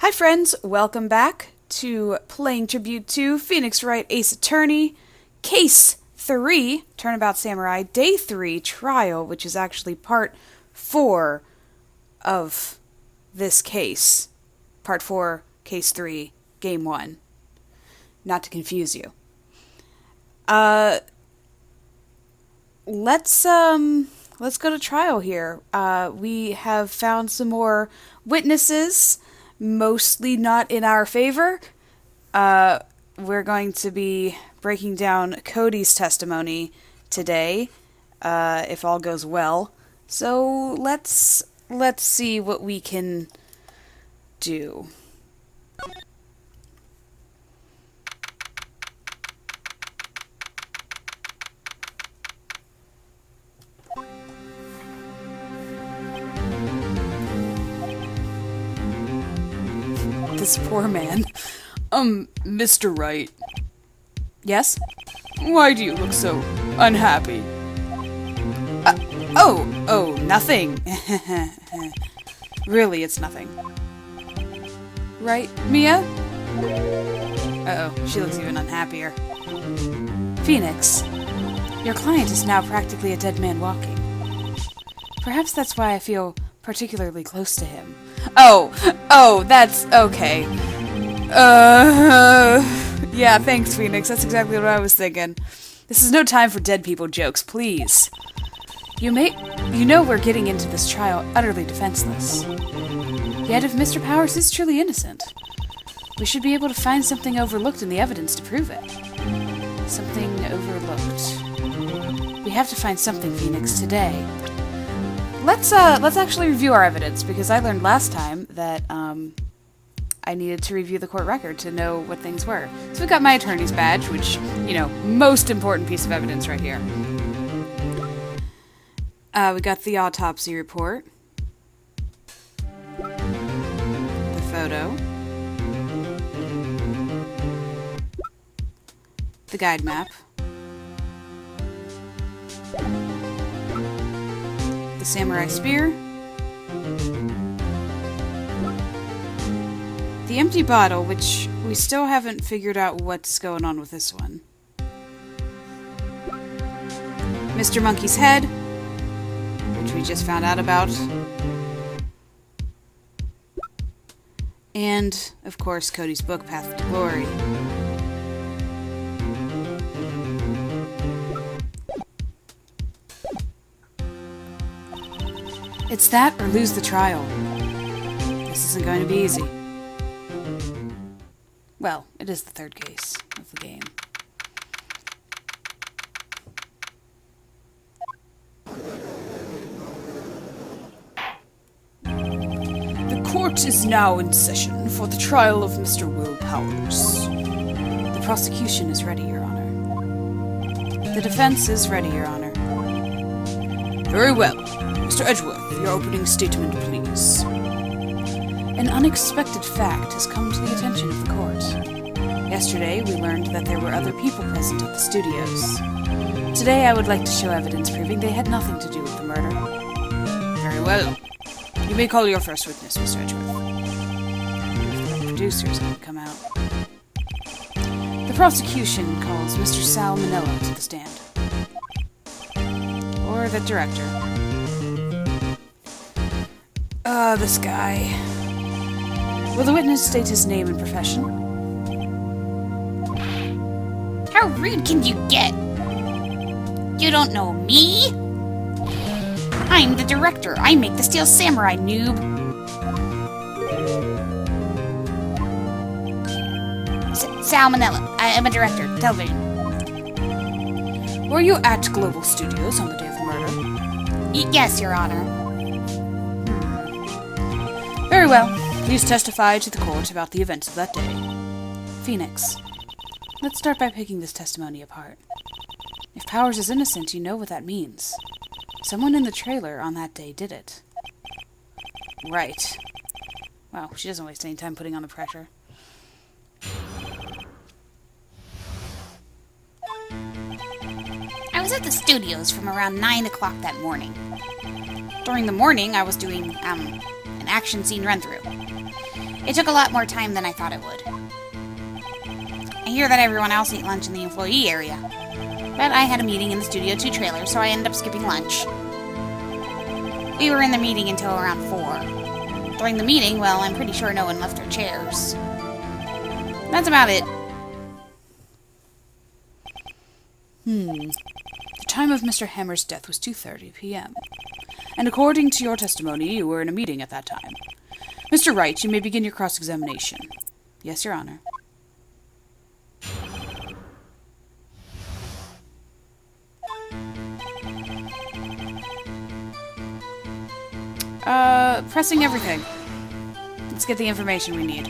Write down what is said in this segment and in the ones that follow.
Hi friends, welcome back to Playing Tribute to Phoenix Wright Ace Attorney, Case 3, Turnabout Samurai, Day 3, Trial, which is actually Part 4 of this case. Part 4, Case 3, Game 1. Not to confuse you. Let's go to trial here. We have found some more witnesses, mostly not in our favor. We're going to be breaking down Cody's testimony today, if all goes well. So let's see what we can do. This poor man. Mr. Wright, Yes? why do you look so unhappy? Nothing. Really, it's nothing. Right, Mia? Uh-oh, she looks even unhappier. Phoenix, your client is now practically a dead man walking. Perhaps that's why I feel particularly close to him. Oh, that's okay. Yeah, thanks, Phoenix. That's exactly what I was thinking. This is no time for dead people jokes, please. You know we're getting into this trial utterly defenseless. Yet if Mr. Powers is truly innocent, we should be able to find something overlooked in the evidence to prove it. Something overlooked. We have to find something, Phoenix, today. Let's actually review our evidence, because I learned last time that, I needed to review the court record to know what things were. So we got my attorney's badge, which, most important piece of evidence right here. We got the autopsy report. The photo. The guide map. The samurai spear. The empty bottle, which we still haven't figured out what's going on with this one. Mr. Monkey's head, which we just found out about. And, of course, Cody's book, Path to Glory. It's that or lose the trial. This isn't going to be easy. Well, it is the third case of the game. The court is now in session for the trial of Mr. Will Powers. The prosecution is ready, Your Honor. The defense is ready, Your Honor. Very well. Mr. Edgeworth, your opening statement, please. An unexpected fact has come to the attention of the court. Yesterday, we learned that there were other people present at the studios. Today, I would like to show evidence proving they had nothing to do with the murder. Very well. You may call your first witness, Mr. Edgeworth. The producer's going to come out. The prosecution calls Mr. Sal Manella to the stand. Or the director. This guy. Will the witness state his name and profession? How rude can you get? You don't know me? I'm the director. I make the Steel Samurai, noob. Salmonella. I am a director. Television. Were you at Global Studios on the day of the murder? Yes, Your Honor. Very well. Please testify to the court about the events of that day. Phoenix, let's start by picking this testimony apart. If Powers is innocent, you know what that means. Someone in the trailer on that day did it. Right. Wow, she doesn't waste any time putting on the pressure. I was at the studios from around 9 o'clock that morning. During the morning, I was doing, an action scene run-through. It took a lot more time than I thought it would. I hear that everyone else ate lunch in the employee area. But I had a meeting in the Studio 2 trailer, so I ended up skipping lunch. We were in the meeting until around 4. During the meeting, well, I'm pretty sure no one left their chairs. That's about it. The time of Mr. Hammer's death was 2:30 p.m. And according to your testimony, you were in a meeting at that time. Mr. Wright, you may begin your cross-examination. Yes, Your Honor. Pressing everything. Let's get the information we need.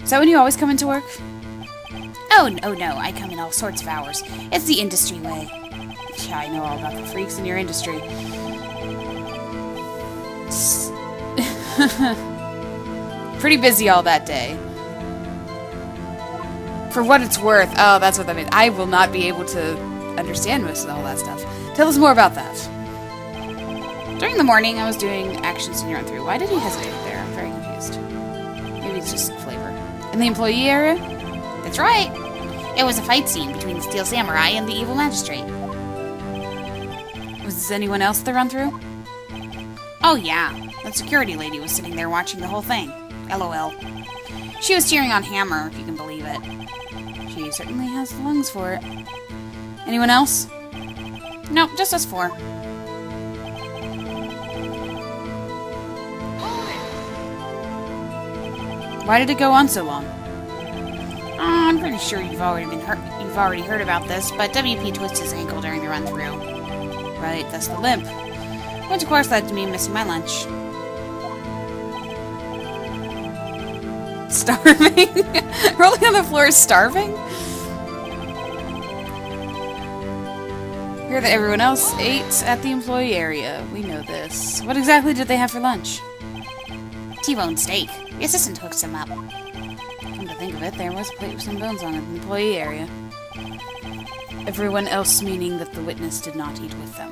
Is that when you always come into work? Oh, no, I come in all sorts of hours. It's the industry way. Yeah, I know all about the freaks in your industry. Pretty busy all that day. For what it's worth. Oh, that's what that means. I will not be able to understand most of all that stuff. Tell us more about that. During the morning, I was doing action scene run through. Why did he hesitate there? I'm very confused. Maybe it's just flavor. In the employee area? That's right. It was a fight scene between the Steel Samurai and the evil magistrate. Was anyone else at the run-through? Oh yeah, that security lady was sitting there watching the whole thing. LOL. She was cheering on Hammer, if you can believe it. She certainly has the lungs for it. Anyone else? Nope, just us 4. Why did it go on so long? I'm pretty sure you've already heard about this, but WP twisted his ankle during the run-through. Right, that's the limp. Which of course led to me missing my lunch. Starving? Rolling on the floor is starving? Hear that everyone else ate at the employee area. We know this. What exactly did they have for lunch? T-bone steak. The assistant hooked some up. Come to think of it, there was a plate with some bones on it in the employee area. Everyone else meaning that the witness did not eat with them.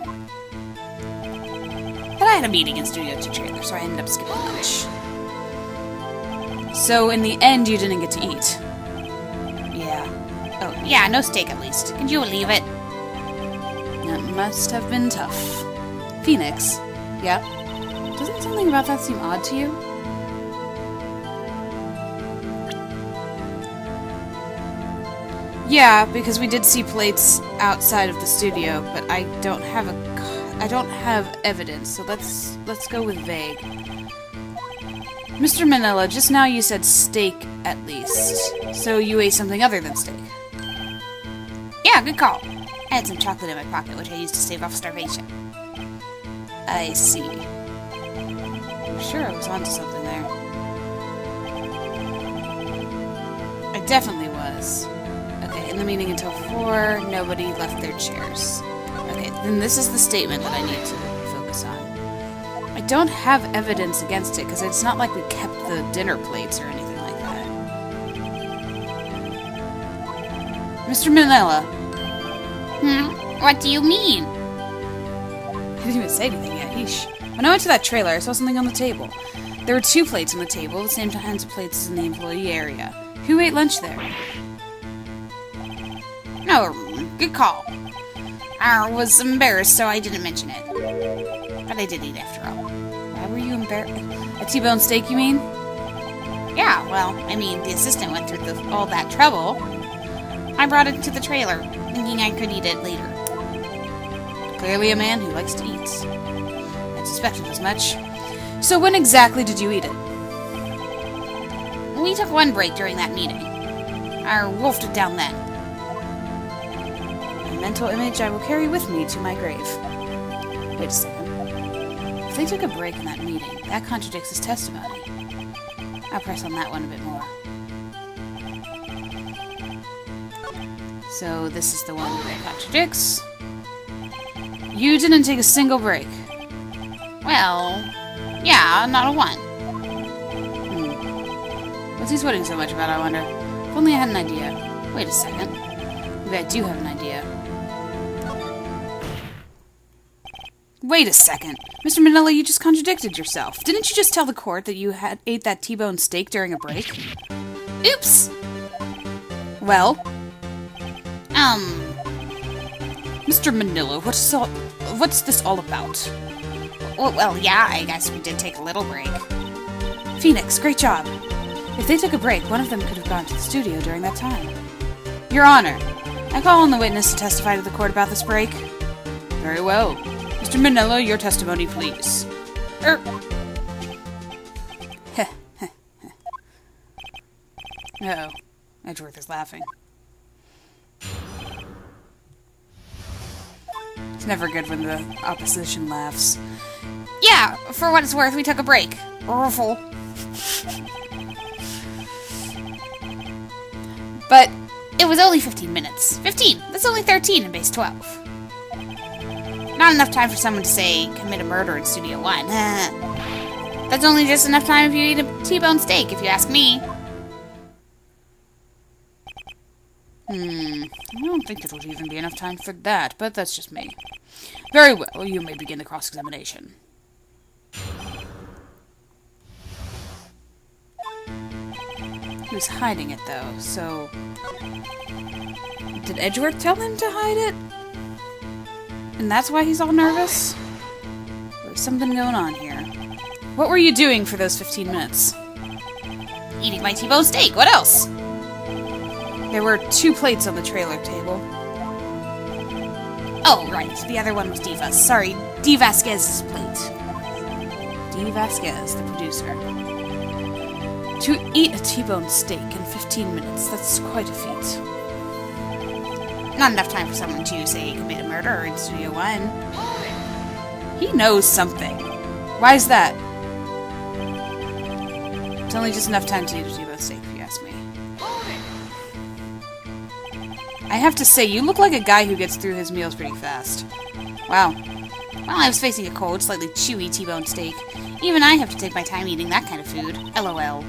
But I had a meeting in Studio 2 trailer, so I ended up skipping lunch. So in the end, you didn't get to eat? Yeah. Oh, yeah, no steak at least. Can you believe it? That must have been tough. Phoenix? Yeah? Doesn't something about that seem odd to you? Yeah, because we did see plates outside of the studio, but I don't have evidence, so let's go with vague. Mr. Manila, just now you said steak at least. So you ate something other than steak? Yeah, good call. I had some chocolate in my pocket, which I used to stave off starvation. I see. I'm sure I was onto something there. I definitely was. Okay, in the meeting until 4, nobody left their chairs. Okay, then this is the statement that I need to focus on. I don't have evidence against it, because it's not like we kept the dinner plates or anything like that. Mr. Manila. What do you mean? I didn't even say anything yet, yeesh. When I went to that trailer, I saw something on the table. There were 2 plates on the table, the same kinds of plates as in the employee area. Who ate lunch there? No, good call. I was embarrassed, so I didn't mention it. But I did eat after all. Why were you embarrassed? A T-bone steak, you mean? Yeah, well, I mean, the assistant went through all that trouble. I brought it to the trailer, thinking I could eat it later. Clearly a man who likes to eat. I suspected as much. So when exactly did you eat it? We took one break during that meeting. I wolfed it down then. A mental image I will carry with me to my grave. Wait a second. If they took a break in that meeting, that contradicts his testimony. I'll press on that one a bit more. So this is the one that contradicts. You didn't take a single break. Well, yeah, not a one. What's he sweating so much about, I wonder? If only I had an idea. Wait a second. Maybe I do have an idea. Wait a second. Mr. Manila, you just contradicted yourself. Didn't you just tell the court that you ate that T-bone steak during a break? Oops! Well? Mr. Manila, what's this all about? Well, yeah, I guess we did take a little break. Phoenix, great job. If they took a break, one of them could have gone to the studio during that time. Your Honor, I call on the witness to testify to the court about this break. Very well. Mr. Manila, your testimony, please. Uh-oh. Edgeworth is laughing. It's never good when the opposition laughs. Yeah, for what it's worth, we took a break. Awful. But it was only 15 minutes. 15! That's only 13 in base 12. Not enough time for someone to, say, commit a murder in Studio 1. That's only just enough time if you eat a T-bone steak, if you ask me. I don't think it'll even be enough time for that, but that's just me. Very well, you may begin the cross-examination. He was hiding it, though, so... Did Edgeworth tell him to hide it? And that's why he's all nervous? There's something going on here. What were you doing for those 15 minutes? Eating my T-bone steak. What else? There were 2 plates on the trailer table. Oh, right. The other one was Diva's. Sorry, D. Vasquez's plate. D. Vasquez, the producer. To eat a T-bone steak in 15 minutes, that's quite a feat. Not enough time for someone to, say, commit a murder in Studio 1. He knows something. Why is that? It's only just enough time to eat a T-bone steak, if you ask me. I have to say, you look like a guy who gets through his meals pretty fast. Wow. Well, I was facing a cold, slightly chewy T-bone steak. Even I have to take my time eating that kind of food. LOL.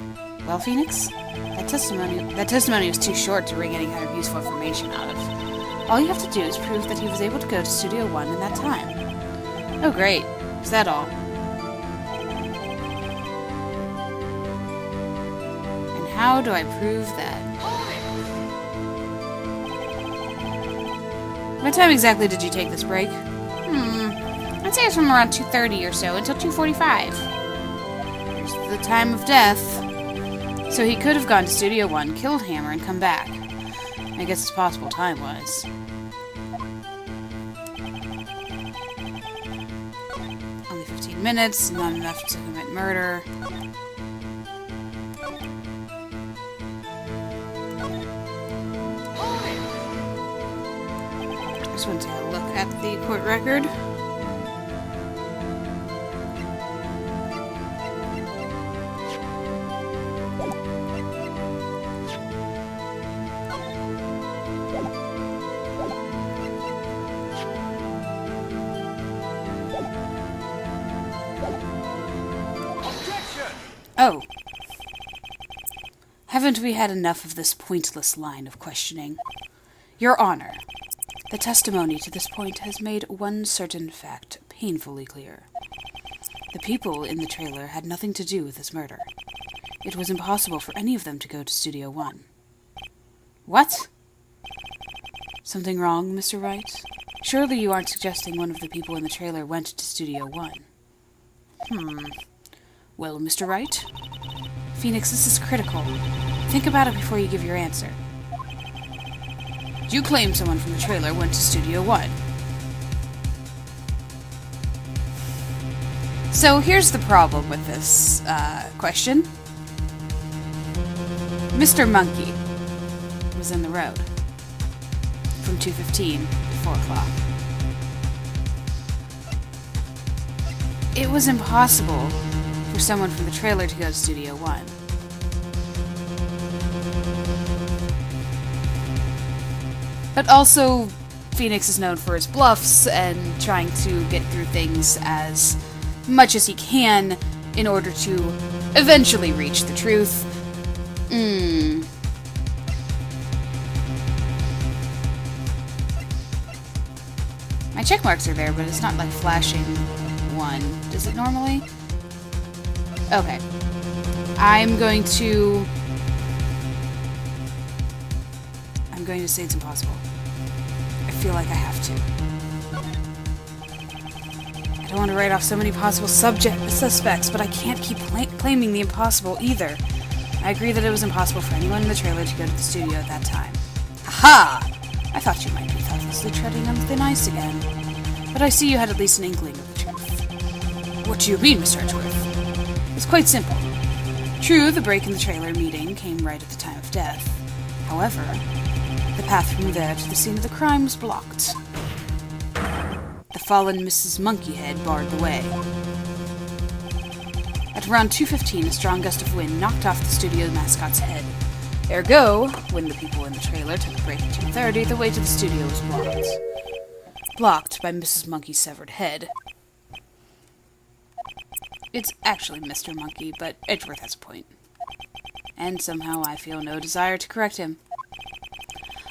Well, Phoenix, that testimony was too short to wring any kind of useful information out of. All you have to do is prove that he was able to go to Studio 1 in that time. Oh, great. Is that all? And how do I prove that? What time exactly did you take this break? I'd say it's from around 2:30 or so until 2:45. Here's the time of death. So he could have gone to Studio 1, killed Hammer, and come back. I guess it's possible time-wise. Only 15 minutes, not enough to commit murder. Just want to take a look at the court record. Oh. Haven't we had enough of this pointless line of questioning? Your Honor, the testimony to this point has made one certain fact painfully clear. The people in the trailer had nothing to do with this murder. It was impossible for any of them to go to Studio 1. What? Something wrong, Mr. Wright? Surely you aren't suggesting one of the people in the trailer went to Studio 1. Well, Mr. Wright? Phoenix, this is critical. Think about it before you give your answer. You claim someone from the trailer went to Studio 1. So here's the problem with this question. Mr. Monkey was in the road from 2:15 to 4 o'clock. It was impossible for someone from the trailer to go to Studio 1. But also, Phoenix is known for his bluffs and trying to get through things as much as he can in order to eventually reach the truth. My check marks are there, but it's not like flashing one. Does it normally? Okay. I'm going to say it's impossible. I feel like I have to. I don't want to write off so many possible suspects, but I can't keep claiming the impossible either. I agree that it was impossible for anyone in the trailer to go to the studio at that time. Aha! I thought you might be thoughtlessly treading on thin ice again. But I see you had at least an inkling of the truth. What do you mean, Mr. Edgeworth? It's quite simple. True, the break in the trailer meeting came right at the time of death. However, the path from there to the scene of the crime was blocked. The fallen Mrs. Monkeyhead barred the way. At around 2:15, a strong gust of wind knocked off the studio mascot's head. Ergo, when the people in the trailer took a break at 2:30, the way to the studio was blocked. Blocked by Mrs. Monkey's severed head. It's actually Mr. Monkey, but Edgeworth has a point. And somehow I feel no desire to correct him.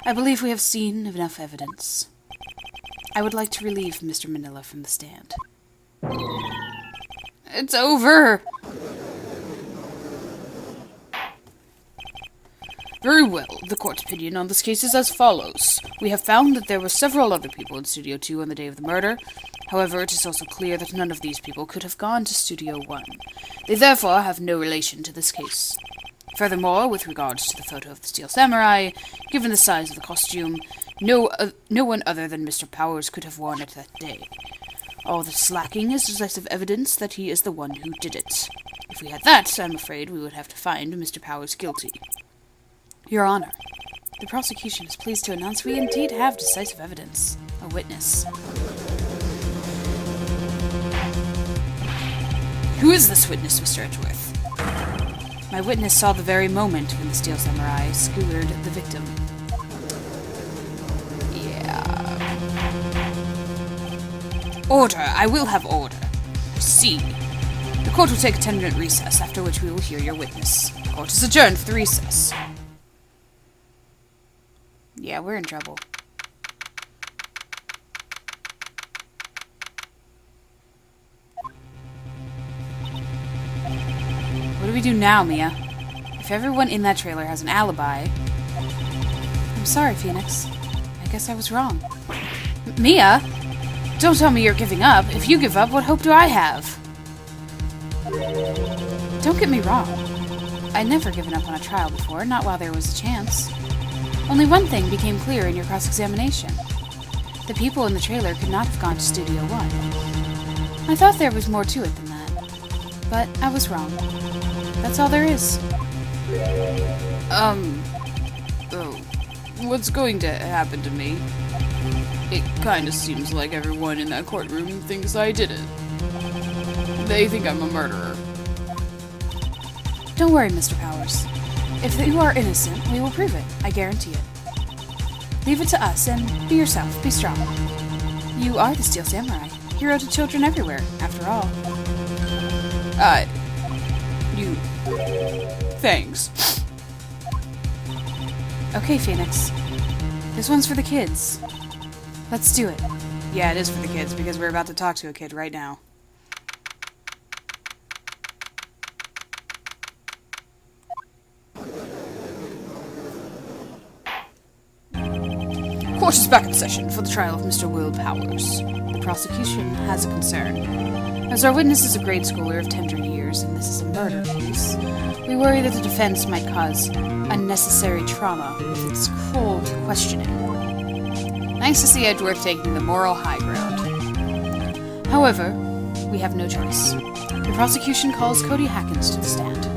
I believe we have seen enough evidence. I would like to relieve Mr. Manila from the stand. It's over! Very well. The court's opinion on this case is as follows. We have found that there were several other people in Studio 2 on the day of the murder. However, it is also clear that none of these people could have gone to Studio 1. They therefore have no relation to this case. Furthermore, with regards to the photo of the Steel Samurai, given the size of the costume, no one other than Mr. Powers could have worn it that day. All that's lacking is decisive evidence that he is the one who did it. If we had that, I'm afraid we would have to find Mr. Powers guilty. Your Honor, the prosecution is pleased to announce we indeed have decisive evidence. A witness. Who is this witness, Mr. Edgeworth? My witness saw the very moment when the Steel Samurai skewered the victim. Yeah. Order! I will have order. See. The court will take a 10-minute recess, after which we will hear your witness. The court is adjourned for the recess. Yeah, we're in trouble. What do we do now, Mia? If everyone in that trailer has an alibi... I'm sorry, Phoenix. I guess I was wrong. Mia? Don't tell me you're giving up. If you give up, what hope do I have? Don't get me wrong. I'd never given up on a trial before, not while there was a chance. Only one thing became clear in your cross-examination. The people in the trailer could not have gone to Studio 1. I thought there was more to it than that. But I was wrong. That's all there is. What's going to happen to me? It kinda seems like everyone in that courtroom thinks I did it. They think I'm a murderer. Don't worry, Mr. Powers. If you are innocent, we will prove it. I guarantee it. Leave it to us, and be yourself. Be strong. You are the Steel Samurai. Hero to children everywhere, after all. Thanks. Okay, Phoenix. This one's for the kids. Let's do it. Yeah, it is for the kids, because we're about to talk to a kid right now. Court is back in session for the trial of Mr. Will Powers. The prosecution has a concern. As our witness is a grade schooler of tender years, and this is a murder case, we worry that the defense might cause unnecessary trauma with its cold questioning. Nice to see Edgeworth taking the moral high ground. However, we have no choice. The prosecution calls Cody Hackins to the stand.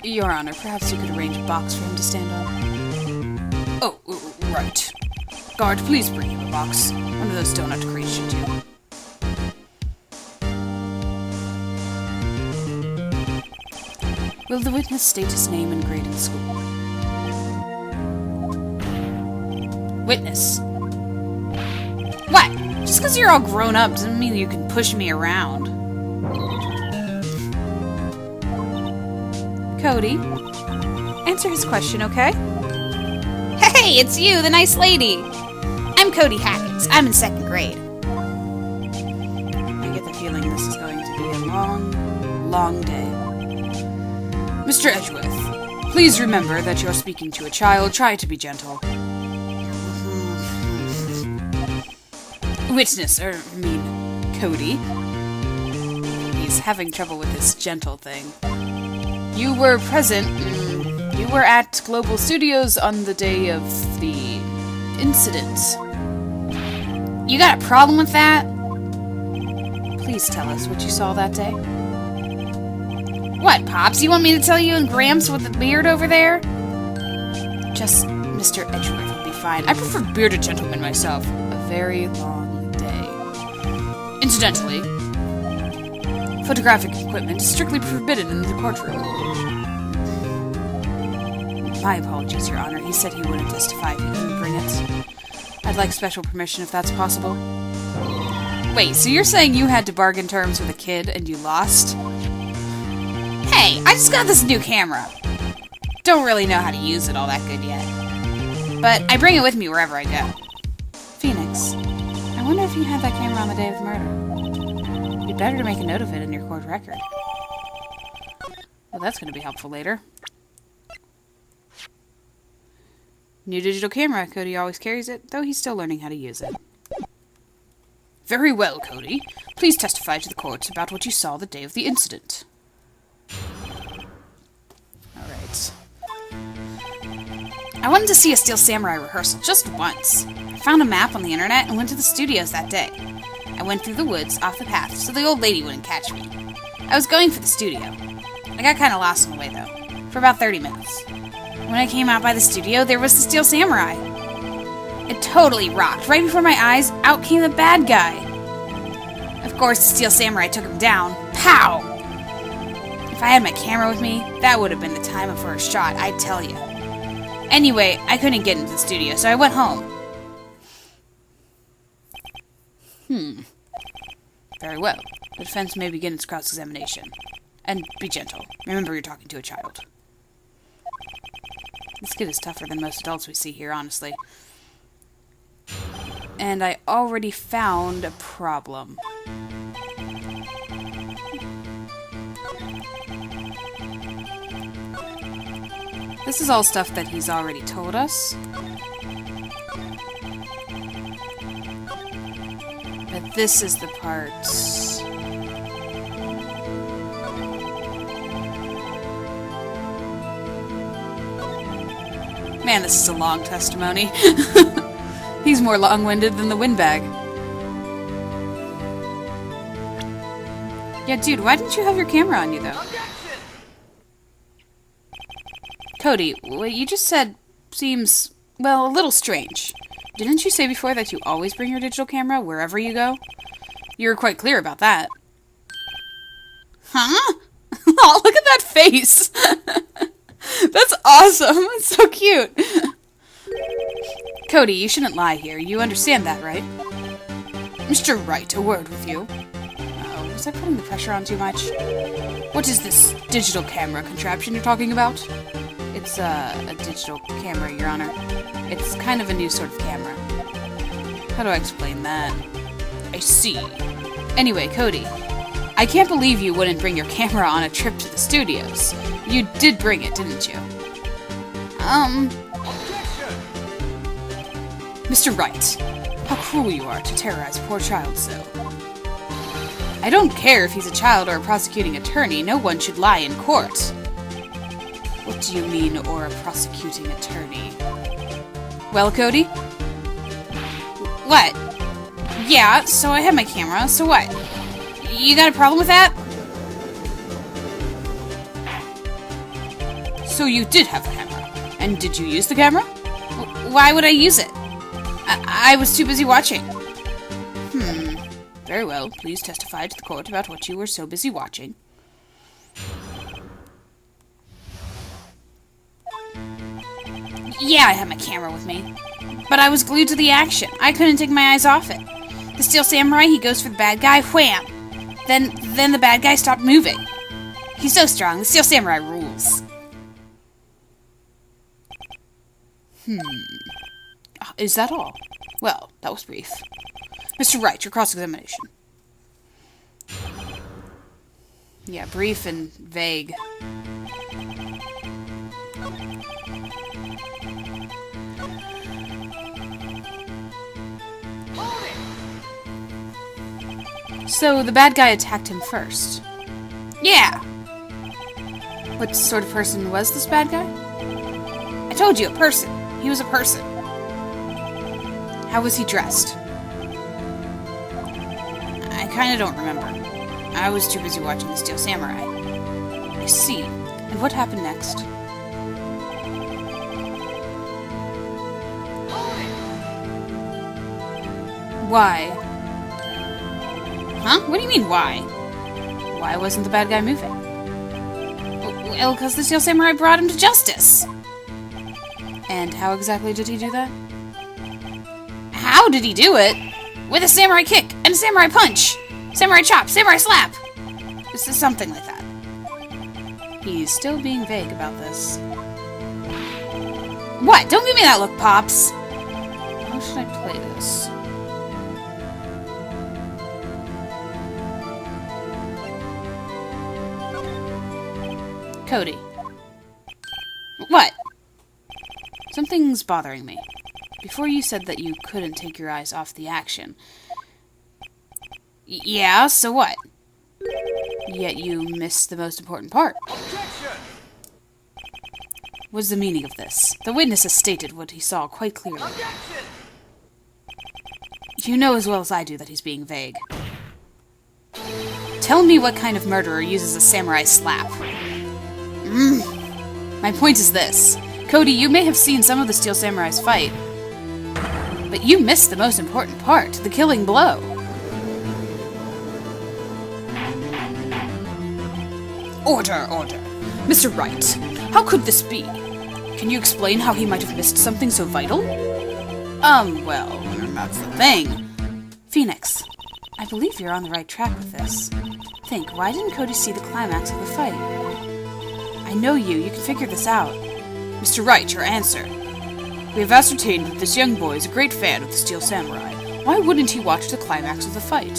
Your Honor, perhaps you could arrange a box for him to stand on. Oh, right. Guard, please bring him a box. One of those donut crates should do. Will the witness state his name and grade in school? Witness. What? Just because you're all grown up doesn't mean you can push me around. Cody, answer his question, okay? Hey, it's you, the nice lady! I'm Cody Hackett. I'm in 2nd grade. I get the feeling this is going to be a long, long day. Mr. Edgeworth, please remember that you're speaking to a child. Try to be gentle. Witness, Cody. He's having trouble with this gentle thing. You were present. You were at Global Studios on the day of the incident. You got a problem with that? Please tell us what you saw that day. What, Pops? You want me to tell you and Gramps with the beard over there? Just Mr. Edgeworth would be fine. I prefer bearded gentlemen myself. A very long day. Incidentally, photographic equipment is strictly forbidden in the courtroom. My apologies, Your Honor. He said he wouldn't testify if he couldn't bring it. I'd like special permission if that's possible. Wait, so you're saying you had to bargain terms with a kid and you lost? Hey, I just got this new camera. Don't really know how to use it all that good yet. But I bring it with me wherever I go. Phoenix, I wonder if you had that camera on the day of the murder. You'd better to make a note of it in your court record. Well, that's going to be helpful later. New digital camera. Cody always carries it, though he's still learning how to use it. Very well, Cody. Please testify to the court about what you saw the day of the incident. Alright. I wanted to see a Steel Samurai rehearsal just once. I found a map on the internet and went to the studios that day. I went through the woods off the path so the old lady wouldn't catch me. I was going for the studio. I got kind of lost on the way, though, for about 30 minutes. When I came out by the studio, there was the Steel Samurai. It totally rocked. Right before my eyes, out came the bad guy. Of course, the Steel Samurai took him down. Pow! If I had my camera with me, that would have been the time for a shot, I'd tell you. Anyway, I couldn't get into the studio, so I went home. Very well. The defense may begin its cross-examination. And be gentle. Remember you're talking to a child. This kid is tougher than most adults we see here, honestly. And I already found a problem. This is all stuff that he's already told us. But this is the part... Man, this is a long testimony. He's more long-winded than the windbag. Yeah, dude, why didn't you have your camera on you, though? Cody, what you just said seems, well, a little strange. Didn't you say before that you always bring your digital camera wherever you go? You were quite clear about that. Huh? Oh, look at that face! That's awesome! It's so cute! Cody, you shouldn't lie here. You understand that, right? Mr. Wright, a word with you. Was I putting the pressure on too much? What is this digital camera contraption you're talking about? It's a digital camera, Your Honor. It's kind of a new sort of camera. How do I explain that? I see. Anyway, Cody, I can't believe you wouldn't bring your camera on a trip to the studios. You did bring it, didn't you? Mr. Wright, how cruel you are to terrorize a poor child so. I don't care if he's a child or a prosecuting attorney. No one should lie in court. What do you mean, or a prosecuting attorney? Well, Cody? What? Yeah, so I have my camera, so what? You got a problem with that? So you did have the camera. And did you use the camera? Why would I use it? I was too busy watching. Very well. Please testify to the court about what you were so busy watching. Yeah, I had my camera with me. But I was glued to the action. I couldn't take my eyes off it. The Steel Samurai, he goes for the bad guy, wham! Then the bad guy stopped moving. He's so strong. The Steel Samurai rules. Is that all? Well, that was brief. Mr. Wright, your cross-examination. Yeah, brief and vague. So, the bad guy attacked him first. Yeah. What sort of person was this bad guy? I told you, a person. He was a person. How was he dressed? I kinda don't remember. I was too busy watching The Steel Samurai. I see. And what happened next? Why? Huh? What do you mean, why? Why wasn't the bad guy moving? Well, because the Steel Samurai brought him to justice. And how exactly did he do that? How did he do it? With a samurai kick and a samurai punch. Samurai chop, samurai slap. This is something like that. He's still being vague about this. What? Don't give me that look, Pops. How should I play this? Cody. What? Something's bothering me. Before you said that you couldn't take your eyes off the action. Yeah, so what? Yet you missed the most important part. What's the meaning of this? The witness has stated what he saw quite clearly. You know as well as I do that he's being vague. Tell me what kind of murderer uses a samurai slap. My point is this. Cody, you may have seen some of the Steel Samurais fight, but you missed the most important part, the killing blow. Order, order. Mr. Wright, how could this be? Can you explain how he might have missed something so vital? Well, that's the thing. Phoenix, I believe you're on the right track with this. Think, why didn't Cody see the climax of the fight? I know you can figure this out. Mr. Wright, your answer. We have ascertained that this young boy is a great fan of the Steel Samurai. Why wouldn't he watch the climax of the fight?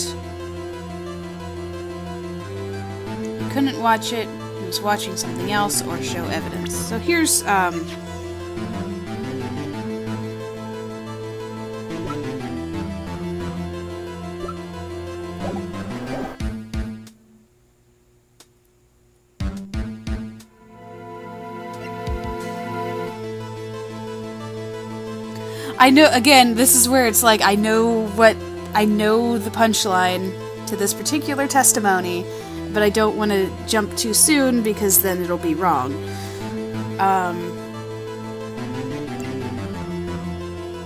He couldn't watch it, he was watching something else, or show evidence. So here's, I know, again, this is where it's like, I know the punchline to this particular testimony, but I don't want to jump too soon because then it'll be wrong.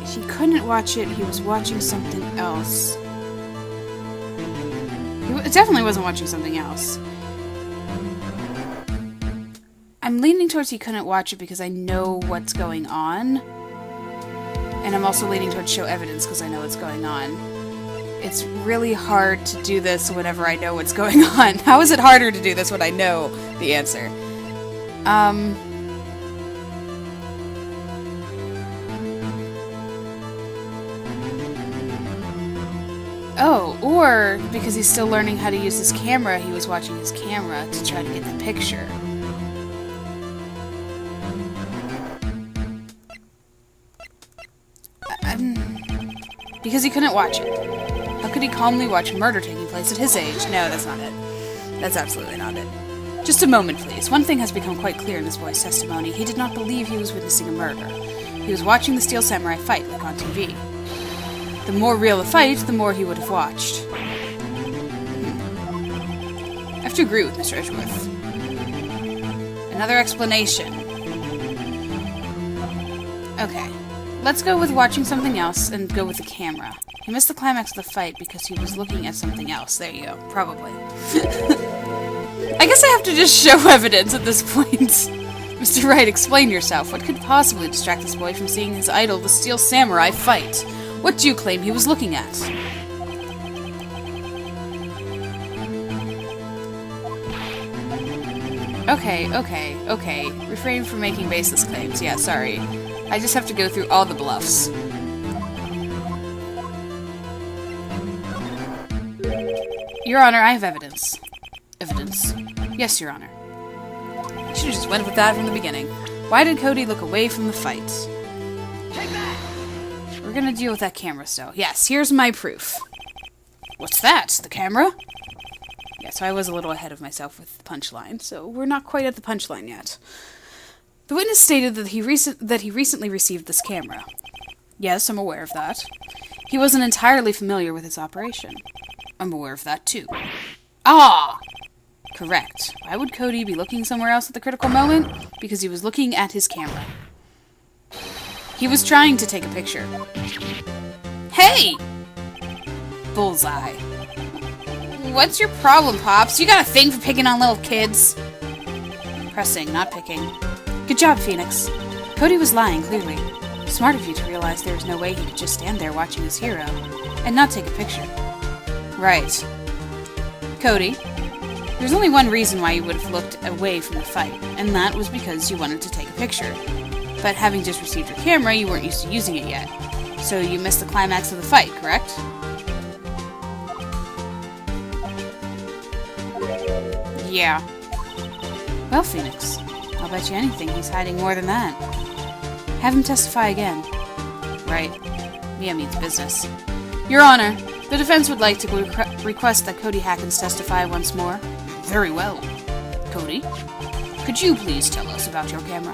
He couldn't watch it, he was watching something else. He definitely wasn't watching something else. I'm leaning towards he couldn't watch it because I know what's going on. And I'm also leaning towards show evidence because I know what's going on. It's really hard to do this whenever I know what's going on. How is it harder to do this when I know the answer? Oh, or because he's still learning how to use his camera, he was watching his camera to try to get the picture. Because he couldn't watch it. How could he calmly watch murder taking place at his age? No, that's not it. That's absolutely not it. Just a moment, please. One thing has become quite clear in this boy's testimony. He did not believe he was witnessing a murder. He was watching the Steel Samurai fight, like on TV. The more real the fight, the more he would have watched. I have to agree with Mr. Edgeworth. Another explanation. Okay. Let's go with watching something else and go with the camera. He missed the climax of the fight because he was looking at something else. There you go. Probably. I guess I have to just show evidence at this point. Mr. Wright, explain yourself. What could possibly distract this boy from seeing his idol, the Steel Samurai, fight? What do you claim he was looking at? Okay. Refrain from making baseless claims. Yeah, sorry. I just have to go through all the bluffs. Your Honor, I have evidence. Evidence? Yes, Your Honor. You should have just went with that from the beginning. Why did Cody look away from the fight? We're gonna deal with that camera still. Yes, here's my proof. What's that? The camera? Yeah, so I was a little ahead of myself with the punchline, so we're not quite at the punchline yet. The witness stated that he recently received this camera. Yes, I'm aware of that. He wasn't entirely familiar with its operation. I'm aware of that, too. Ah! Correct. Why would Cody be looking somewhere else at the critical moment? Because he was looking at his camera. He was trying to take a picture. Hey! Bullseye. What's your problem, Pops? You got a thing for picking on little kids? Pressing, not picking. Good job, Phoenix. Cody was lying, clearly. Smart of you to realize there was no way he could just stand there watching his hero and not take a picture. Right. Cody, there's only one reason why you would have looked away from the fight, and that was because you wanted to take a picture. But having just received your camera, you weren't used to using it yet. So you missed the climax of the fight, correct? Yeah. Well, Phoenix, I'll bet you anything he's hiding more than that. Have him testify again. Right. Mia means business. Your Honor, the defense would like to request that Cody Hackins testify once more. Very well. Cody, could you please tell us about your camera?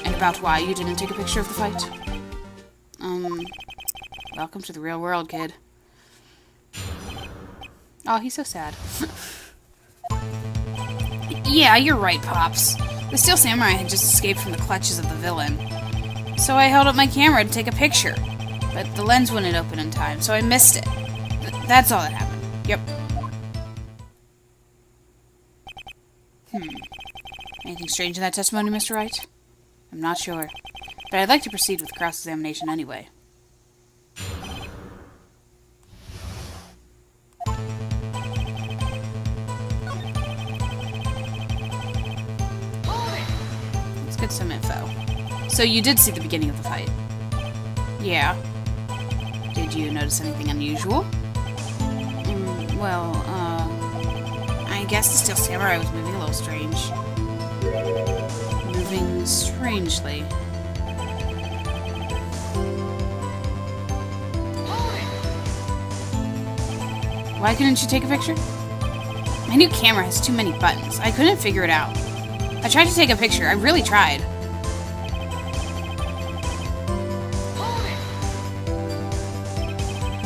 And about why you didn't take a picture of the fight? Welcome to the real world, kid. Oh, he's so sad. Yeah, you're right, Pops. The Steel Samurai had just escaped from the clutches of the villain. So I held up my camera to take a picture. But the lens wouldn't open in time, so I missed it. That's all that happened. Yep. Anything strange in that testimony, Mr. Wright? I'm not sure. But I'd like to proceed with cross-examination anyway. Let's get some info. So you did see the beginning of the fight? Yeah. Did you notice anything unusual? I guess the Steel Samurai was moving a little strange. Moving strangely. Why couldn't you take a picture? My new camera has too many buttons. I couldn't figure it out. I tried to take a picture. I really tried.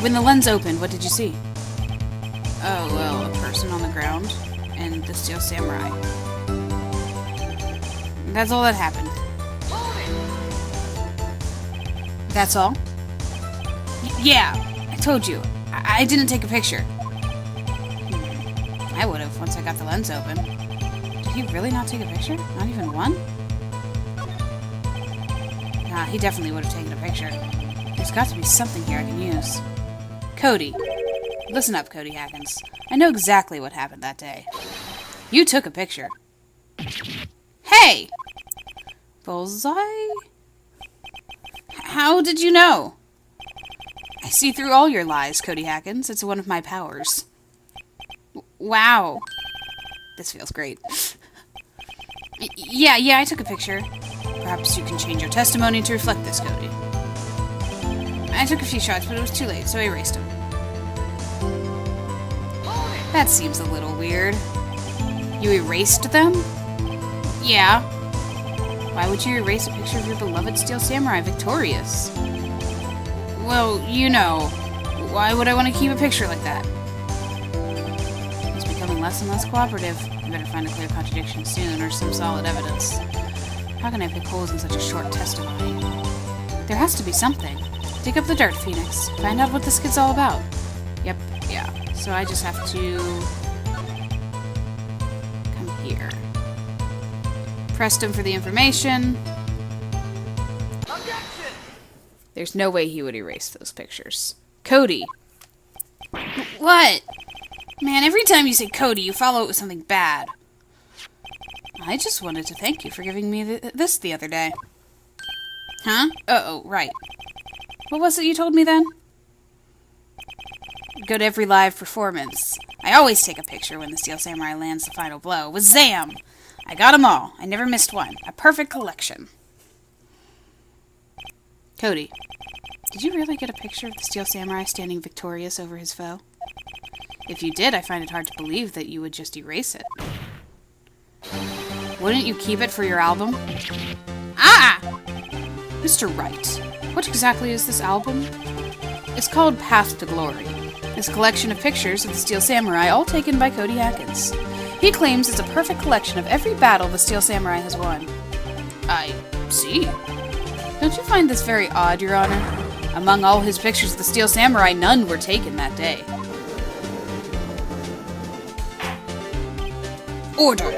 When the lens opened, what did you see? Oh, well, a person on the ground and the Steel Samurai. That's all that happened. That's all? Yeah, I told you. I didn't take a picture. I would have once I got the lens open. Did he really not take a picture? Not even one? Nah, he definitely would have taken a picture. There's got to be something here I can use. Cody. Listen up, Cody Hackins. I know exactly what happened that day. You took a picture. Hey! Bullseye? How did you know? I see through all your lies, Cody Hackins. It's one of my powers. Wow. This feels great. Yeah, I took a picture. Perhaps you can change your testimony to reflect this, Cody. I took a few shots, but it was too late, so I erased them. That seems a little weird. You erased them? Yeah. Why would you erase a picture of your beloved Steel Samurai victorious? Well, you know. Why would I want to keep a picture like that? He's becoming less and less cooperative. I better find a clear contradiction soon, or some solid evidence. How can I pick holes in such a short testimony? There has to be something. Dig up the dirt, Phoenix. Find out what this kid's all about. Yep, yeah. So I just have to come here. Pressed him for the information. Objection! There's no way he would erase those pictures. Cody! What? Man, every time you say Cody, you follow it with something bad. I just wanted to thank you for giving me this the other day. Huh? Oh, right. What was it you told me then? Go to every live performance. I always take a picture when the Steel Samurai lands the final blow. Wazam! I got 'em all. I never missed one. A perfect collection. Cody, did you really get a picture of the Steel Samurai standing victorious over his foe? If you did, I find it hard to believe that you would just erase it. Wouldn't you keep it for your album? Ah! Mr. Wright, what exactly is this album? It's called Path to Glory. It's a collection of pictures of the Steel Samurai, all taken by Cody Atkins. He claims it's a perfect collection of every battle the Steel Samurai has won. I see. Don't you find this very odd, Your Honor? Among all his pictures of the Steel Samurai, none were taken that day. Order!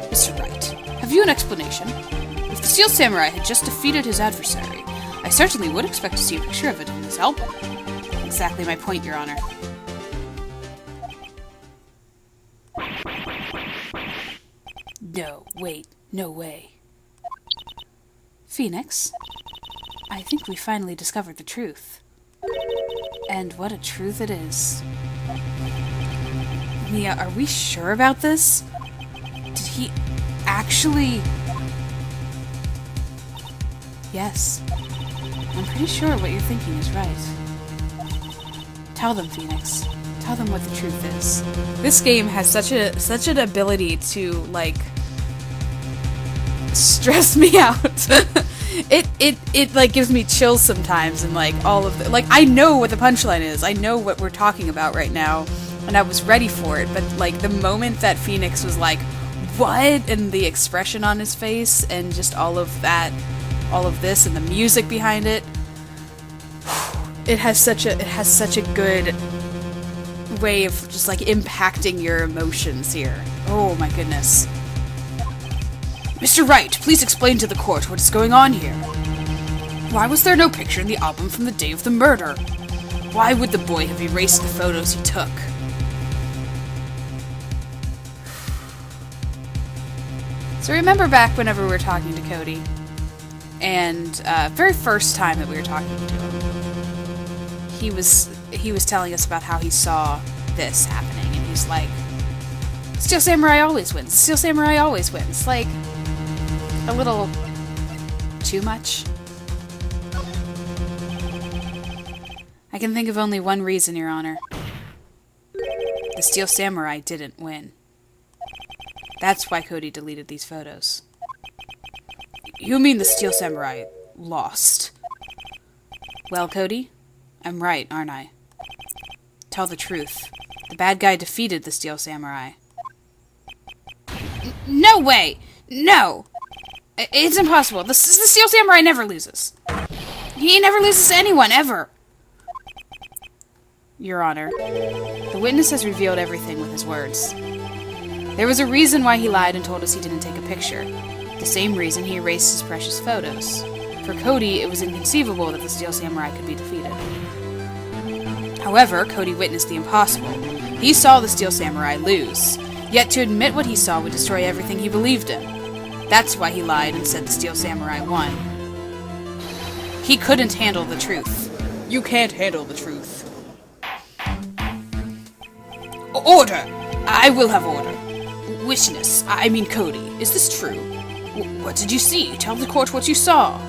Mr. Wright, have you an explanation? If the Steel Samurai had just defeated his adversary, I certainly would expect to see a picture of it in this album. Exactly my point, Your Honor. No, wait, no way. Phoenix, I think we finally discovered the truth. And what a truth it is. Mia, are we sure about this? Did he actually... Yes. I'm pretty sure what you're thinking is right. Tell them, Phoenix. Tell them what the truth is. This game has such an ability to, like, stress me out. it like gives me chills sometimes, and like all of the, like, I know what the punchline is. I know what we're talking about right now, and I was ready for it, but like the moment that Phoenix was like, what? And the expression on his face and just all of that, all of this and the music behind it, it has such a good way of just like impacting your emotions here. Oh my goodness. Mr. Wright, please explain to the court what is going on here. Why was there no picture in the album from the day of the murder? Why would the boy have erased the photos he took? So remember back whenever we were talking to Cody, and very first time that we were talking to him, he was telling us about how he saw this happening, and he's like, Steel Samurai always wins. Steel Samurai always wins. Like, a little too much. I can think of only one reason, Your Honor. The Steel Samurai didn't win. That's why Cody deleted these photos. You mean the Steel Samurai lost? Well, Cody, I'm right, aren't I? Tell the truth. The bad guy defeated the Steel Samurai. No way! No! It's impossible. The Steel Samurai never loses. He never loses to anyone, ever. Your Honor, the witness has revealed everything with his words. There was a reason why he lied and told us he didn't take a picture. The same reason he erased his precious photos. For Cody, it was inconceivable that the Steel Samurai could be defeated. However, Cody witnessed the impossible. He saw the Steel Samurai lose. Yet to admit what he saw would destroy everything he believed in. That's why he lied and said the Steel Samurai won. He couldn't handle the truth. You can't handle the truth. Order! I will have order. Witness, I mean Cody, is this true? What did you see? Tell the court what you saw.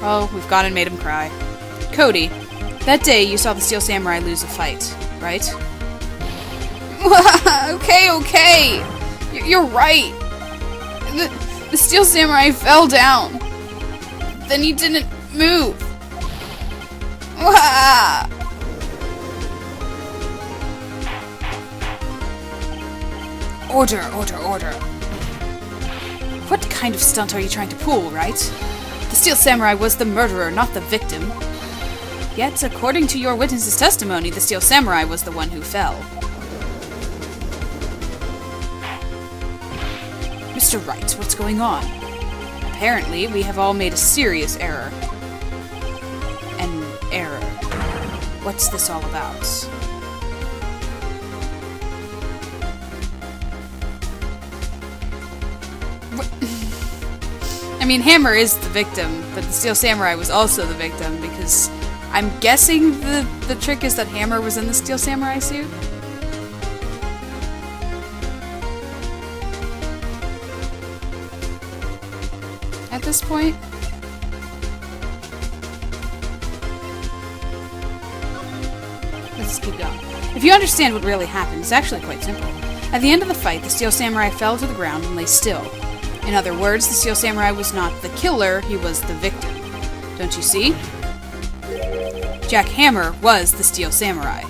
Oh, we've gone and made him cry. Cody, that day you saw the Steel Samurai lose a fight, right? Okay. You're right. The Steel Samurai fell down. Then he didn't move. Order. What kind of stunt are you trying to pull, Wright? The Steel Samurai was the murderer, not the victim. Yet, according to your witness's testimony, the Steel Samurai was the one who fell. Mr. Wright, what's going on? Apparently, we have all made a serious error. An error. What's this all about? I mean, Hammer is the victim, but the Steel Samurai was also the victim, because I'm guessing the trick is that Hammer was in the Steel Samurai suit? At this point? Let's keep going. If you understand what really happened, it's actually quite simple. At the end of the fight, the Steel Samurai fell to the ground and lay still. In other words, the Steel Samurai was not the killer, he was the victim. Don't you see? Jack Hammer was the Steel Samurai.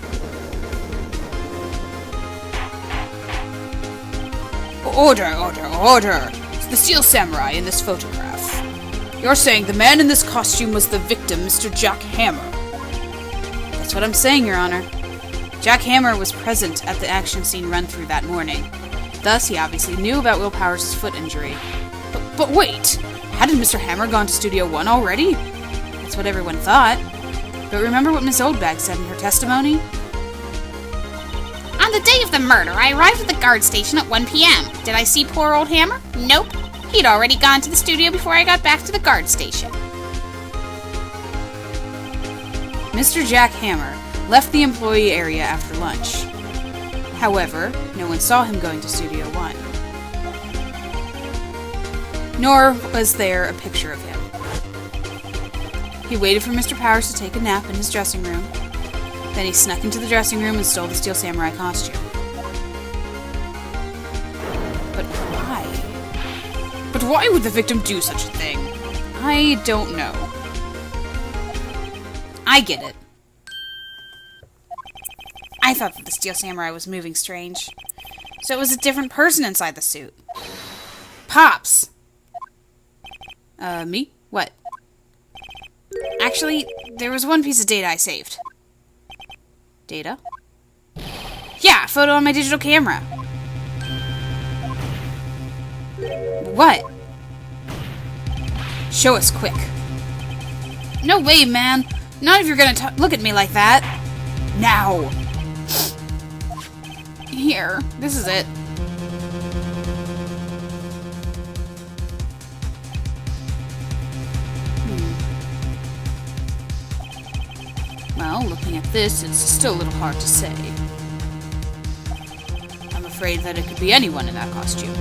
Order, order, order! It's the Steel Samurai in this photograph. You're saying the man in this costume was the victim, Mr. Jack Hammer. That's what I'm saying, Your Honor. Jack Hammer was present at the action scene run-through that morning. Thus, he obviously knew about Will Powers' foot injury. But wait! Hadn't Mr. Hammer gone to Studio 1 already? That's what everyone thought. But remember what Miss Oldbag said in her testimony? On the day of the murder, I arrived at the guard station at 1 p.m. Did I see poor old Hammer? Nope. He'd already gone to the studio before I got back to the guard station. Mr. Jack Hammer left the employee area after lunch. However, no one saw him going to Studio 1. Nor was there a picture of him. He waited for Mr. Powers to take a nap in his dressing room. Then he snuck into the dressing room and stole the Steel Samurai costume. But why? But why would the victim do such a thing? I don't know. I get it. I thought that the Steel Samurai was moving strange. So it was a different person inside the suit. Pops! Me? What? Actually, there was one piece of data I saved. Data? Yeah, a photo on my digital camera. What? Show us quick. No way, man. Not if you're gonna look at me like that. Now! Here, this is it. Well, looking at this, it's still a little hard to say. I'm afraid that it could be anyone in that costume.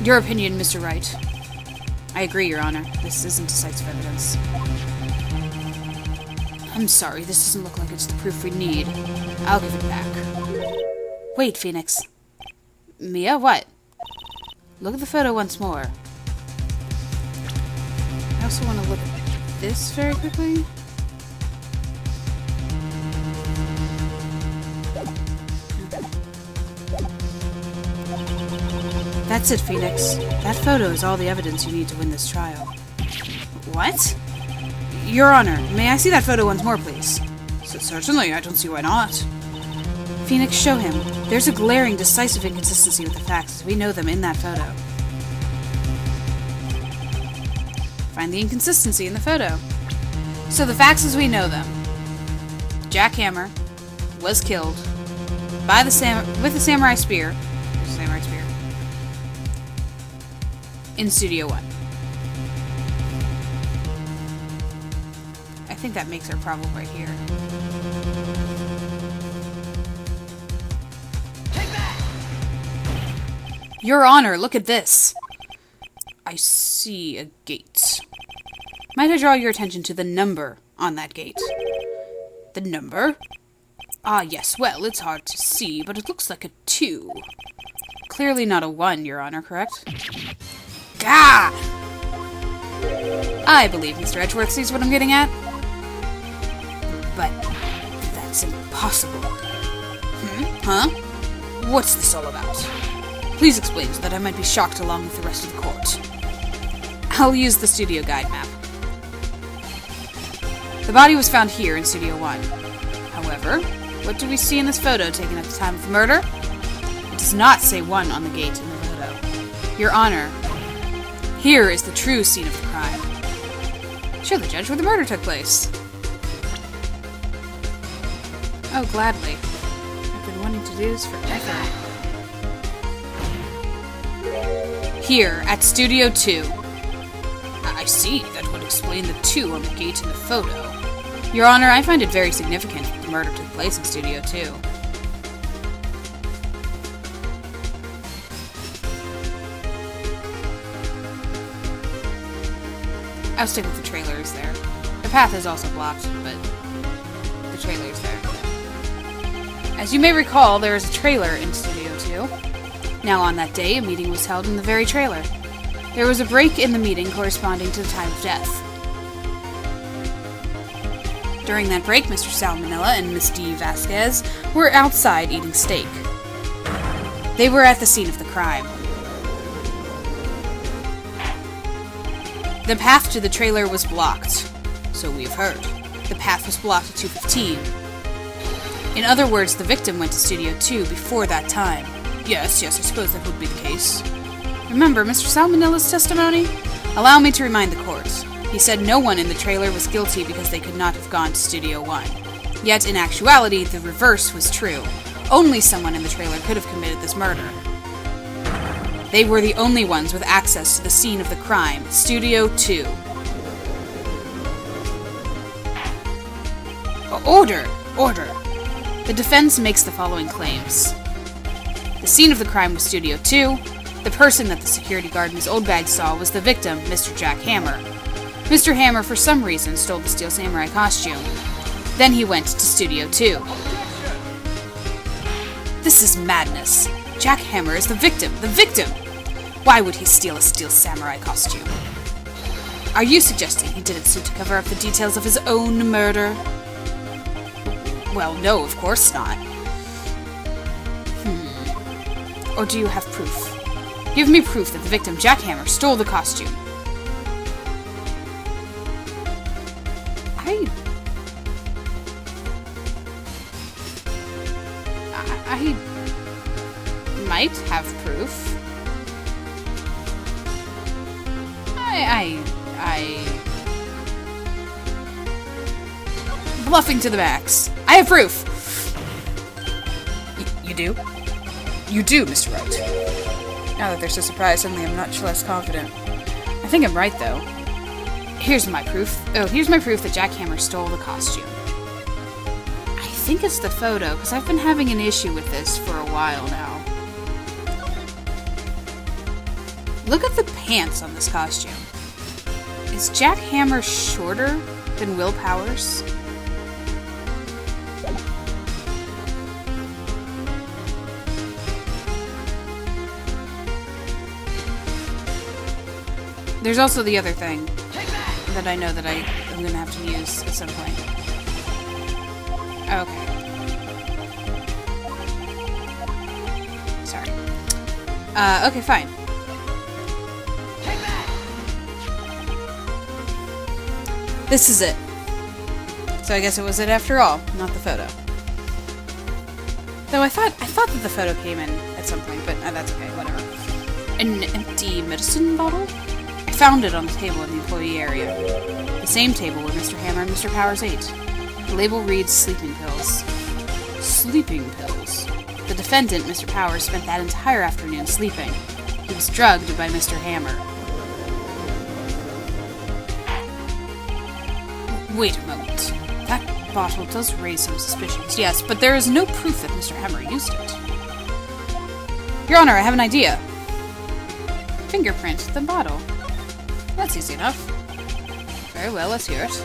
Your opinion, Mr. Wright. I agree, Your Honor. This isn't decisive evidence. I'm sorry, this doesn't look like it's the proof we need. I'll give it back. Wait, Phoenix. Mia, what? Look at the photo once more. I also want to look at this very quickly. That's it, Phoenix. That photo is all the evidence you need to win this trial. What? Your Honor, may I see that photo once more, please? Certainly, I don't see why not. Phoenix, show him. There's a glaring, decisive inconsistency with the facts as we know them in that photo. Find the inconsistency in the photo. So the facts as we know them. Jack Hammer was killed by with a samurai spear. In Studio 1. I think that makes our problem right here. Take that! Your Honor, look at this. I see a gate. Might I draw your attention to the number on that gate? The number? Ah, yes, well, it's hard to see, but it looks like a 2. Clearly not a 1, Your Honor, correct? God! I believe Mr. Edgeworth sees what I'm getting at. But that's impossible. Huh? What's this all about? Please explain so that I might be shocked along with the rest of the court. I'll use the studio guide map. The body was found here in Studio 1. However, what do we see in this photo taken at the time of the murder? It does not say 1 on the gate in the photo. Your Honor, here is the true scene of the crime. Show the judge where the murder took place. Oh, gladly. I've been wanting to do this forever. Here, at Studio 2. I see. That would explain the 2 on the gate in the photo. Your Honor, I find it very significant that the murder took place in Studio 2. I'll stick with the trailers there. The path is also blocked, but the trailer's there. As you may recall, there is a trailer in Studio 2. Now, on that day, a meeting was held in the very trailer. There was a break in the meeting corresponding to the time of death. During that break, Mr. Salmonella and Miss D. Vasquez were outside eating steak. They were at the scene of the crime. The path to the trailer was blocked, so we've heard. The path was blocked at 2:15. In other words, the victim went to Studio 2 before that time. Yes, I suppose that would be the case. Remember Mr. Salmonella's testimony? Allow me to remind the court. He said no one in the trailer was guilty because they could not have gone to Studio 1. Yet, in actuality, the reverse was true. Only someone in the trailer could have committed this murder. They were the only ones with access to the scene of the crime, Studio 2. Order! The defense makes the following claims. The scene of the crime was Studio 2. The person that the security guard in his old bag saw was the victim, Mr. Jack Hammer. Mr. Hammer, for some reason, stole the Steel Samurai costume. Then he went to Studio 2. This is madness. Jack Hammer is the victim! Why would he steal a Steel Samurai costume? Are you suggesting he did it so to cover up the details of his own murder? Well, no, of course not. Or do you have proof? Give me proof that the victim, Jack Hammer, stole the costume. I might have proof. Bluffing to the max. I have proof! You do? You do, Mr. Wright. Now that they're so surprised, suddenly I'm much less confident. I think I'm right, though. Here's my proof. Here's my proof that Jack Hammer stole the costume. I think it's the photo, because I've been having an issue with this for a while now. Look at the pants on this costume. Is Jack Hammer shorter than Will Powers? There's also the other thing that I know that I'm going to have to use at some point. Okay. Sorry. Okay, fine. This is it. So I guess it was it after all, not the photo. Though I thought that the photo came in at some point, but that's okay, whatever. An empty medicine bottle? I found it on the table in the employee area. The same table where Mr. Hammer and Mr. Powers ate. The label reads sleeping pills. Sleeping pills. The defendant, Mr. Powers, spent that entire afternoon sleeping. He was drugged by Mr. Hammer. Wait a moment. That bottle does raise some suspicions, yes, but there is no proof that Mr. Hammer used it. Your Honor, I have an idea. Fingerprint the bottle. That's easy enough. Very well, let's hear it.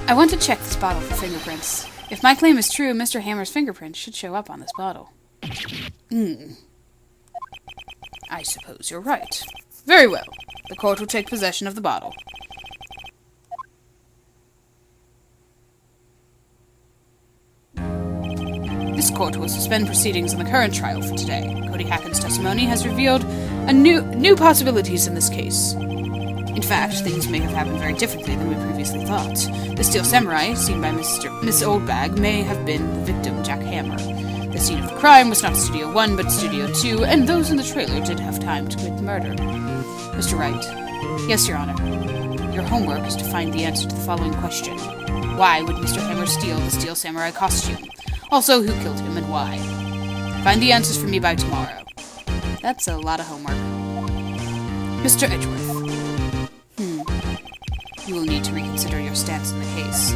I want to check this bottle for fingerprints. If my claim is true, Mr. Hammer's fingerprint should show up on this bottle. I suppose you're right. Very well. The court will take possession of the bottle. This court will suspend proceedings in the current trial for today. Cody Hacken's testimony has revealed new possibilities in this case. In fact, things may have happened very differently than we previously thought. The Steel Samurai, seen by Miss Oldbag, may have been the victim, Jack Hammer. The scene of the crime was not Studio 1, but Studio 2, and those in the trailer did have time to commit the murder. Mr. Wright. Yes, Your Honor. Your homework is to find the answer to the following question. Why would Mr. Hammer steal the Steel Samurai costume? Also, who killed him and why? Find the answers for me by tomorrow. That's a lot of homework. Mr. Edgeworth. You will need to reconsider your stance in the case.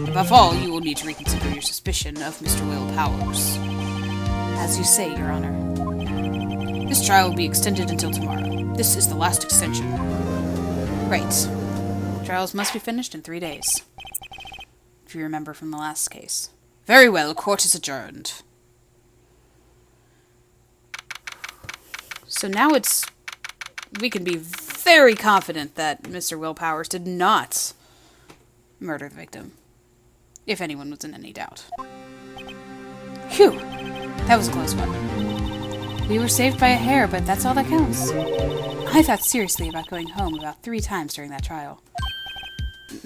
Above all, you will need to reconsider your suspicion of Mr. Will Powers. As you say, Your Honor. This trial will be extended until tomorrow. This is the last extension. Right. Trials must be finished in 3 days. If you remember from the last case. Very well, court is adjourned. So now we can be very confident that Mr. Will Powers did not murder the victim. If anyone was in any doubt. Phew! That was a close one. We were saved by a hair, but that's all that counts. I thought seriously about going home about 3 times during that trial.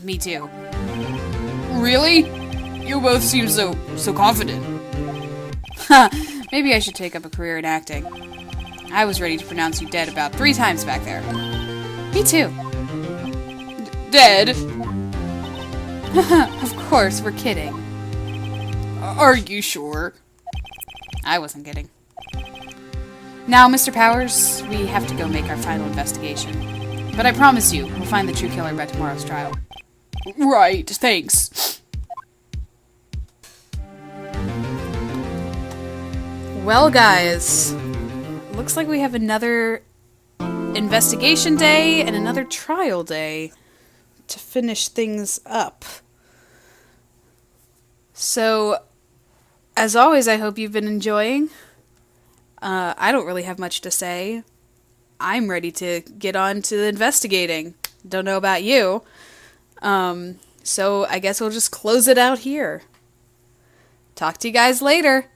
Me too. Really? You both seem so confident. Maybe I should take up a career in acting. I was ready to pronounce you dead about 3 times back there. Me too. Dead? Of course, we're kidding. Are you sure? I wasn't kidding. Now, Mr. Powers, we have to go make our final investigation. But I promise you, we'll find the true killer by tomorrow's trial. Right, thanks. Well, guys, looks like we have another investigation day and another trial day to finish things up. So, as always, I hope you've been enjoying. I don't really have much to say. I'm ready to get on to investigating. Don't know about you. So I guess we'll just close it out here. Talk to you guys later.